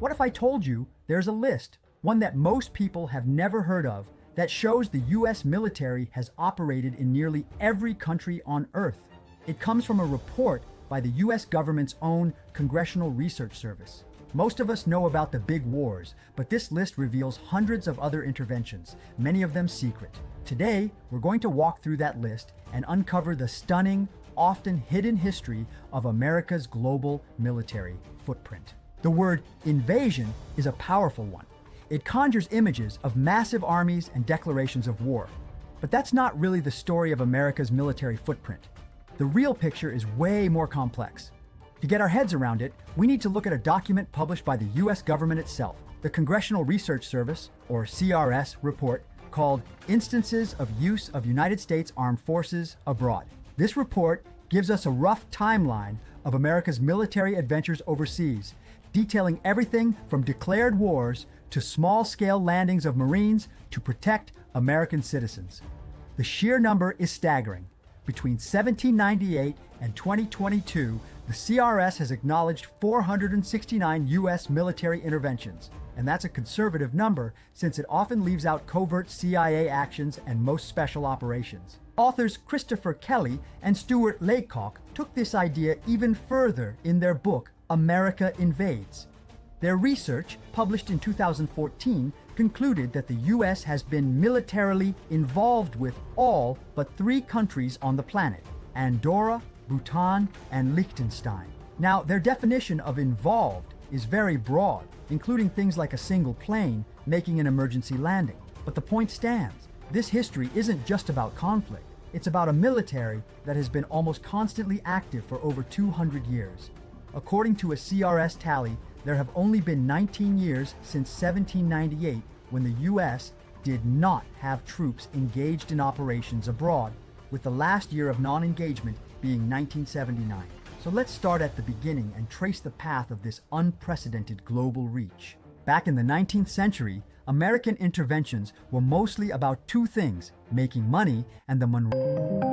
What if I told you there's a list, one that most people have never heard of, that shows the US military has operated in nearly every country on Earth? It comes from a report by the US government's own Congressional Research Service. Most of us know about the big wars, but this list reveals hundreds of other interventions, many of them secret. Today, we're going to walk through that list and uncover the stunning, often hidden history of America's global military footprint. The word invasion is a powerful one. It conjures images of massive armies and declarations of war. But that's not really the story of America's military footprint. The real picture is way more complex. To get our heads around it, we need to look at a document published by the US government itself, the Congressional Research Service, or CRS, report called Instances of Use of United States Armed Forces Abroad. This report gives us a rough timeline of America's military adventures overseas, detailing everything from declared wars to small-scale landings of Marines to protect American citizens. The sheer number is staggering. Between 1798 and 2022, the CRS has acknowledged 469 U.S. military interventions, and that's a conservative number since it often leaves out covert CIA actions and most special operations. Authors Christopher Kelly and Stuart Laycock took this idea even further in their book, America Invades. Their research, published in 2014, concluded that the U.S. has been militarily involved with all but 3 countries on the planet: Andorra, Bhutan, and Liechtenstein. Now, their definition of involved is very broad, including things like a single plane making an emergency landing. But the point stands. This history isn't just about conflict. It's about a military that has been almost constantly active for over 200 years. According to a CRS tally, there have only been 19 years since 1798 when the U.S. did not have troops engaged in operations abroad, with the last year of non-engagement being 1979. So let's start at the beginning and trace the path of this unprecedented global reach. Back in the 19th century, American interventions were mostly about 2 things: making money and the Monroe.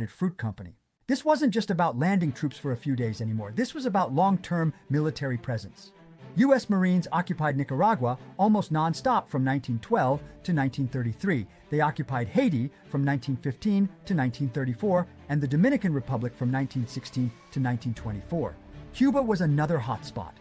Fruit Company. This wasn't just about landing troops for a few days anymore. This was about long-term military presence. U.S. Marines occupied Nicaragua almost non-stop from 1912 to 1933. They occupied Haiti from 1915 to 1934, and the Dominican Republic from 1916 to 1924. Cuba was another hotspot.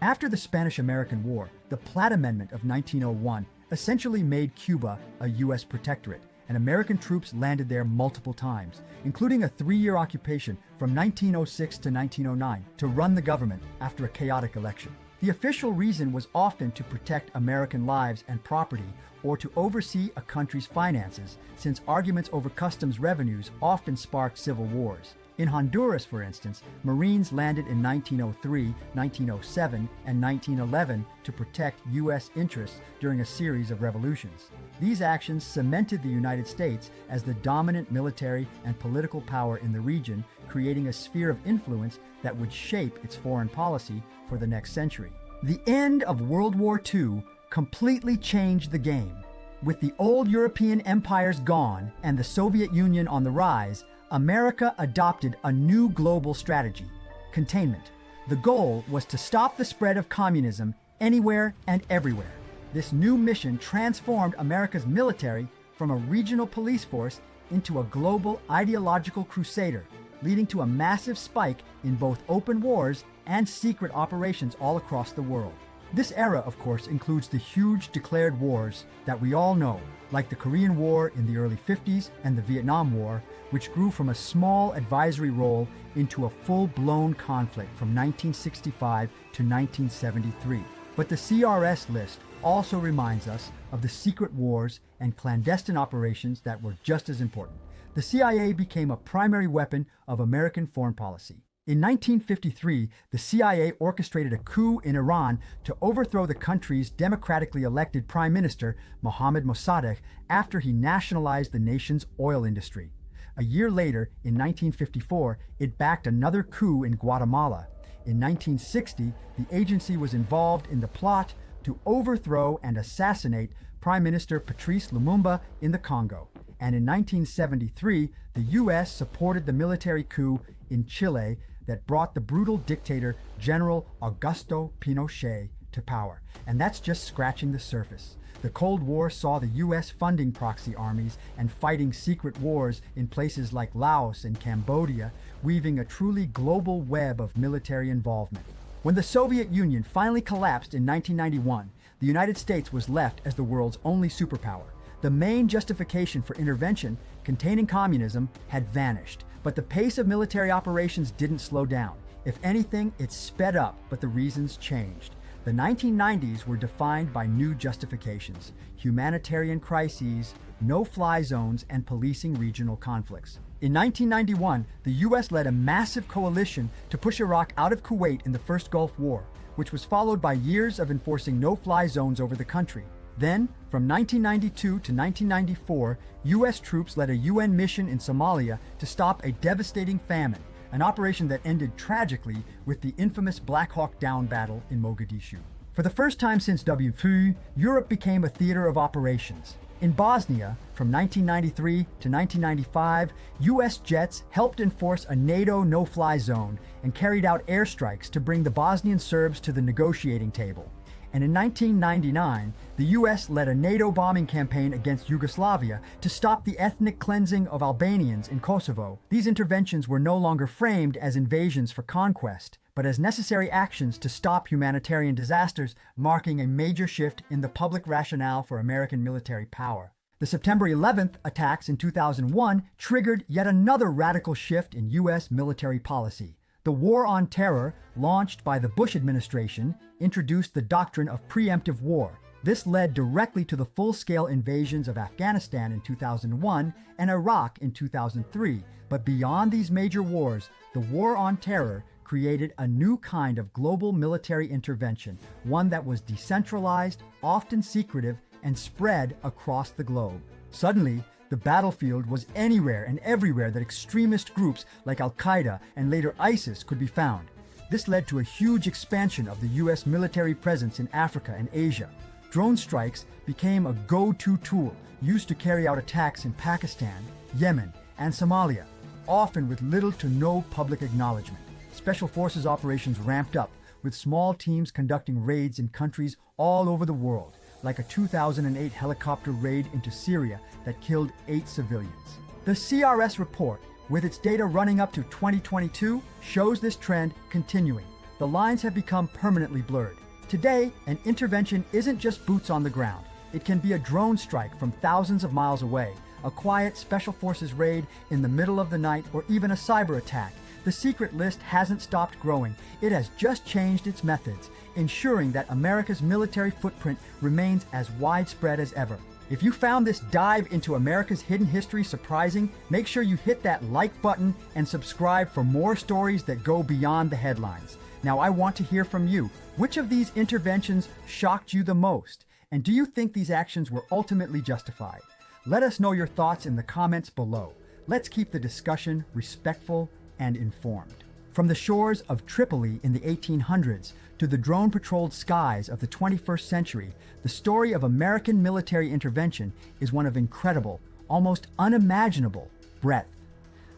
After the Spanish-American War, the Platt Amendment of 1901 essentially made Cuba a U.S. protectorate, and American troops landed there multiple times, including a 3-year occupation from 1906 to 1909 to run the government after a chaotic election. The official reason was often to protect American lives and property or to oversee a country's finances, since arguments over customs revenues often sparked civil wars. In Honduras, for instance, Marines landed in 1903, 1907, and 1911 to protect U.S. interests during a series of revolutions. These actions cemented the United States as the dominant military and political power in the region, creating a sphere of influence that would shape its foreign policy for the next century. The end of World War II completely changed the game. With the old European empires gone and the Soviet Union on the rise, America adopted a new global strategy: containment. The goal was to stop the spread of communism anywhere and everywhere. This new mission transformed America's military from a regional police force into a global ideological crusader, leading to a massive spike in both open wars and secret operations all across the world. This era, of course, includes the huge declared wars that we all know, like the Korean War in the early 50s and the Vietnam War, which grew from a small advisory role into a full-blown conflict from 1965 to 1973. But the CRS list also reminds us of the secret wars and clandestine operations that were just as important. The CIA became a primary weapon of American foreign policy. In 1953, the CIA orchestrated a coup in Iran to overthrow the country's democratically elected Prime Minister, Mohammad Mossadegh, after he nationalized the nation's oil industry. A year later, in 1954, it backed another coup in Guatemala. In 1960, the agency was involved in the plot to overthrow and assassinate Prime Minister Patrice Lumumba in the Congo. And in 1973, the U.S. supported the military coup in Chile that brought the brutal dictator General Augusto Pinochet to power. And that's just scratching the surface. The Cold War saw the U.S. funding proxy armies and fighting secret wars in places like Laos and Cambodia, weaving a truly global web of military involvement. When the Soviet Union finally collapsed in 1991, the United States was left as the world's only superpower. The main justification for intervention, containing communism, had vanished, but the pace of military operations didn't slow down. If anything, it sped up, but the reasons changed. The 1990s were defined by new justifications: humanitarian crises, no-fly zones, and policing regional conflicts. In 1991, the U.S. led a massive coalition to push Iraq out of Kuwait in the First Gulf War, which was followed by years of enforcing no-fly zones over the country. Then, from 1992 to 1994, U.S. troops led a UN mission in Somalia to stop a devastating famine, an operation that ended tragically with the infamous Black Hawk Down battle in Mogadishu. For the first time since WPU, Europe became a theater of operations. In Bosnia, from 1993 to 1995, U.S. jets helped enforce a NATO no-fly zone and carried out airstrikes to bring the Bosnian Serbs to the negotiating table. And in 1999, the U.S. led a NATO bombing campaign against Yugoslavia to stop the ethnic cleansing of Albanians in Kosovo. These interventions were no longer framed as invasions for conquest, but as necessary actions to stop humanitarian disasters, marking a major shift in the public rationale for American military power. The September 11th attacks in 2001 triggered yet another radical shift in U.S. military policy. The War on Terror, launched by the Bush administration, introduced the doctrine of preemptive war. This led directly to the full-scale invasions of Afghanistan in 2001 and Iraq in 2003. But beyond these major wars, the War on Terror created a new kind of global military intervention, one that was decentralized, often secretive, and spread across the globe. Suddenly, the battlefield was anywhere and everywhere that extremist groups like Al-Qaeda and later ISIS could be found. This led to a huge expansion of the U.S. military presence in Africa and Asia. Drone strikes became a go-to tool used to carry out attacks in Pakistan, Yemen, and Somalia, often with little to no public acknowledgement. Special Forces operations ramped up, with small teams conducting raids in countries all over the world, like a 2008 helicopter raid into Syria that killed 8 civilians. The CRS report, with its data running up to 2022, shows this trend continuing. The lines have become permanently blurred. Today, an intervention isn't just boots on the ground. It can be a drone strike from thousands of miles away, a quiet Special Forces raid in the middle of the night, or even a cyber attack The secret list hasn't stopped growing. It has just changed its methods, ensuring that America's military footprint remains as widespread as ever. If you found this dive into America's hidden history surprising, make sure you hit that like button and subscribe for more stories that go beyond the headlines. Now, I want to hear from you. Which of these interventions shocked you the most? And do you think these actions were ultimately justified? Let us know your thoughts in the comments below. Let's keep the discussion respectful and informed. From the shores of Tripoli in the 1800s to the drone-patrolled skies of the 21st century, the story of American military intervention is one of incredible, almost unimaginable breadth.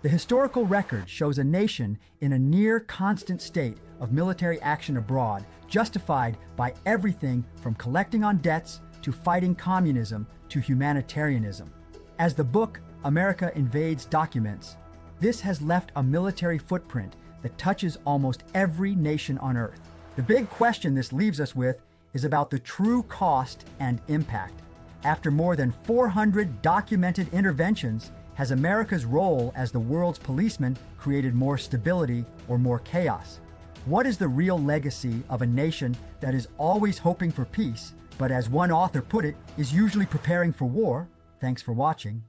The historical record shows a nation in a near constant state of military action abroad, justified by everything from collecting on debts to fighting communism to humanitarianism. As the book America Invades documents, this has left a military footprint that touches almost every nation on Earth. The big question this leaves us with is about the true cost and impact. After more than 400 documented interventions, has America's role as the world's policeman created more stability or more chaos? What is the real legacy of a nation that is always hoping for peace, but as one author put it, is usually preparing for war? Thanks for watching.